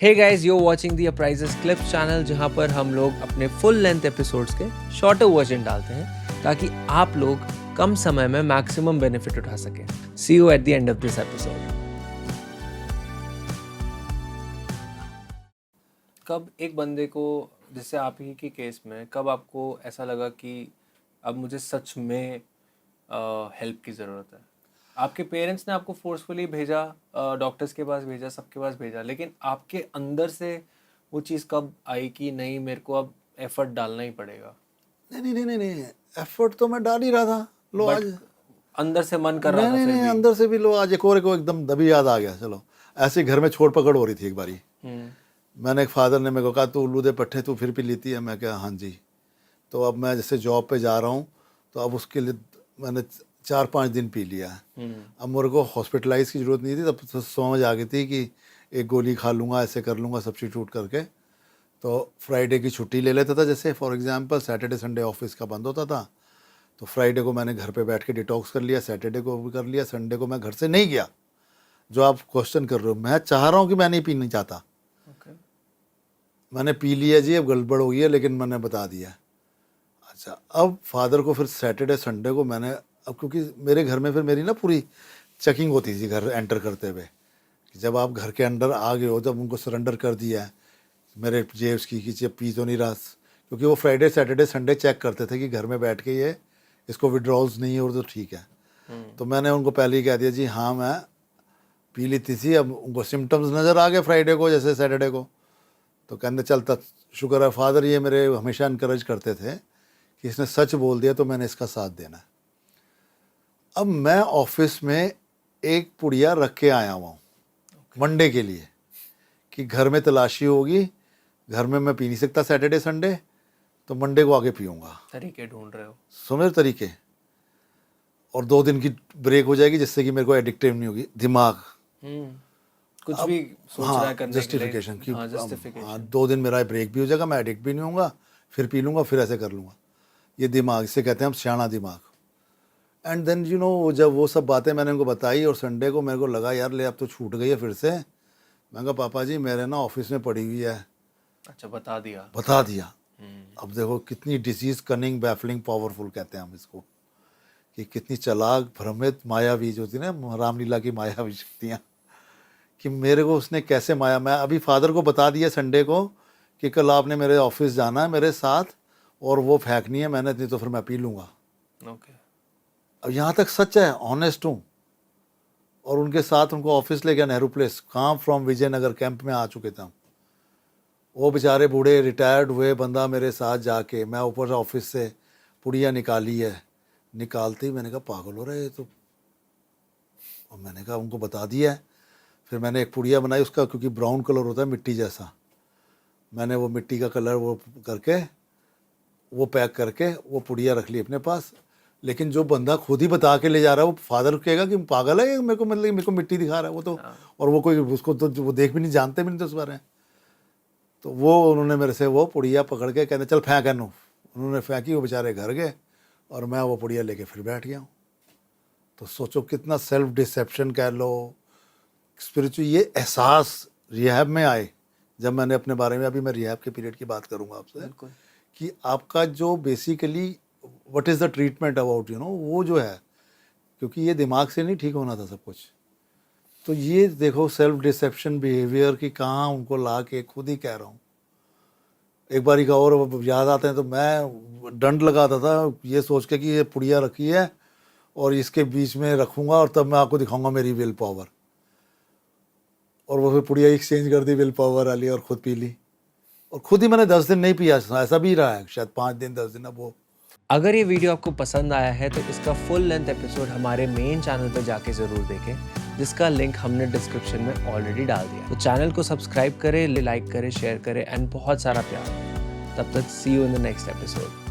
Hey guys, you watching the Upraises clips channel, जहां पर हम लोग अपने फुल लेंथ एपिसोड्स के शॉर्टर वर्जन डालते हैं ताकि आप लोग कम समय में मैक्सिमम बेनिफिट उठा सकें। See you at the end of this episode. कब एक बंदे को, जैसे आप ही के केस में, कब आपको ऐसा लगा कि अब मुझे सच में हेल्प की ज़रूरत है? आपके पेरेंट्स ने आपको फोर्सफुली भेजा, डॉक्टर्स के पास भेजा, सबके पास भेजा, लेकिन आपके अंदर से वो चीज़ कब आई कि नहीं, मेरे को अब एफर्ट डालना ही पड़ेगा? नहीं, एफर्ट तो मैं डाल ही रहा था। लो बट आज अंदर से मन कर रहा था फिर भी। अंदर से भी लो आज एक और को एकदम दबी याद आ गया। चलो ऐसे घर में छोड़ पकड़ हो रही थी एक बारी। मैंने एक फादर ने मेरे को कहा, तू उल्लू दे पट्टे तू फिर पी लेती है? मैं कहा हाँ जी। तो अब मैं जैसे जॉब पे जा रहा हूँ तो अब उसके लिए मैंने 4-5 दिन पी लिया है। अब मेरे को हॉस्पिटलाइज की ज़रूरत नहीं थी, तब तो समझ आ गई थी कि एक गोली खा लूँगा, ऐसे कर लूँगा सब्स्टिट्यूट करके। तो फ्राइडे की छुट्टी ले लेता था, जैसे for example Saturday Sunday office का बंद होता था, तो फ्राइडे को मैंने घर पे बैठ के डिटॉक्स कर लिया, सैटरडे को भी कर लिया, संडे को मैं घर से नहीं गया। जो आप क्वेश्चन कर रहे हो, मैं चाह रहा हूँ कि मैं नहीं पीना चाहता। मैंने पी लिया जी, अब गड़बड़ हो गई है, लेकिन मैंने बता दिया। अच्छा, अब फादर को फिर सैटरडे संडे को मैंने, अब क्योंकि मेरे घर में फिर मेरी ना पूरी चेकिंग होती थी घर एंटर करते हुए, कि जब आप घर के अंदर आ गए हो तब उनको सरेंडर कर दिया है मेरे जेब्स की कि जब पी तो नहीं रहा, क्योंकि वो फ्राइडे सैटरडे संडे चेक करते थे कि घर में बैठ के ये इसको विड्रॉल्स नहीं हो तो ठीक है। तो मैंने उनको पहले ही कह दिया जी हाँ मैं पी लेती थी। अब उनको सिम्टम्स नज़र आ गए फ्राइडे को जैसे सैटरडे को, तो कहने चलता शुक्र है फादर ये मेरे हमेशा इनकरेज करते थे कि इसने सच बोल दिया तो मैंने इसका साथ देना है। अब मैं ऑफिस में एक पुड़िया रख के आया हुआ हूँ मंडे के लिए कि घर में तलाशी होगी, घर में मैं पी नहीं सकता सैटरडे संडे, तो मंडे को आगे पीऊँगा। तरीके ढूंढ रहे हो? समझ तरीके। और 2 दिन की ब्रेक हो जाएगी जिससे कि मेरे को एडिक्टिव नहीं होगी दिमाग। कुछ भी सोच रहा है करने के लिए। जस्टिफिकेशन की हाँ, justification। 2 दिन मेरा ब्रेक भी हो जाएगा, मैं एडिक्ट भी नहीं होऊंगा, फिर पी लूँगा, फिर ऐसे कर लूँगा। ये दिमाग, इसे कहते हैं हम सियाना दिमाग। एंड देन यू नो, जब वो सब बातें मैंने उनको बताई और संडे को मेरे को लगा यार ले अब तो छूट गई है फिर से। मैं कहा पापा जी मेरे ना ऑफिस में पड़ी हुई है। अच्छा, बता दिया? बता दिया। अब देखो कितनी डिसीज, कनिंग, बैफलिंग, पावरफुल कहते हैं हम इसको, कि कितनी चालाक, भ्रमित, मायावी जो थी ना रामलीला की मायावी शक्तियाँ, कि मेरे को उसने कैसे माया। मैं अभी फादर को बता दिया संडे को कि कल आपने मेरे ऑफिस जाना है मेरे साथ और वो फेंकनी है मैंने, नहीं तो फिर मैं पी लूँगा। ओके। अब यहाँ तक सच है, ऑनेस्ट हूँ। और उनके साथ उनको ऑफिस ले गया नेहरू प्लेस, काम फ्रॉम विजयनगर कैंप में आ चुके थे हम। वो बेचारे बूढ़े रिटायर्ड हुए बंदा मेरे साथ जाके, मैं ऊपर ऑफिस से पुड़िया निकाली है, निकालते ही मैंने कहा पागल हो रहे तो, और मैंने कहा उनको बता दिया है। फिर मैंने एक पुड़िया बनाई उसका, क्योंकि ब्राउन कलर होता है मिट्टी जैसा, मैंने वो मिट्टी का कलर वो करके वो पैक करके वो पुड़िया रख ली अपने पास। लेकिन जो बंदा खुद ही बता के ले जा रहा है वो फादर कहेगा कि पागल है ये, मेरे को मतलब मेरे को मिट्टी दिखा रहा है वो तो। और वो कोई उसको तो वो देख भी नहीं, जानते भी नहीं तो उस बारे में। तो वो उन्होंने मेरे से वो पुड़िया पकड़ के कहते चल फेंक एनू, उन्होंने फेंकी, वो बेचारे घर गए और मैं वो पुड़िया लेके फिर बैठ गया हूँ। तो सोचो कितना सेल्फ डिसेप्शन कह लो, स्पिरिचुअल ये एहसास रिहैब में आए जब मैंने अपने बारे में, अभी मैं रिहैब के पीरियड की बात करूँगा आपसे, कि आपका जो basically what is the treatment about you know, वो जो है, क्योंकि ये दिमाग से नहीं ठीक होना था सब कुछ। तो ये देखो सेल्फ डिसेप्शन बिहेवियर की कहाँ उनको ला के खुद ही कह रहा हूँ। एक बारी का और याद आते हैं तो मैं डंड लगाता था ये सोच के कि ये पुड़िया रखी है और इसके बीच में रखूँगा और तब मैं आपको दिखाऊंगा मेरी विल पावर। और वो फिर पुड़िया एक्सचेंज कर दी विल पावर वाली और ख़ुद पी ली। और ख़ुद ही मैंने 10 दिन नहीं पिया, ऐसा भी रहा है, शायद 5 दिन 10 दिन। अब वो, अगर ये वीडियो आपको पसंद आया है तो इसका फुल लेंथ एपिसोड हमारे मेन चैनल पर जाके ज़रूर देखें, जिसका लिंक हमने डिस्क्रिप्शन में ऑलरेडी डाल दिया। तो चैनल को सब्सक्राइब करें, लाइक करें, शेयर करें एंड बहुत सारा प्यार। तब तक see you in the next episode.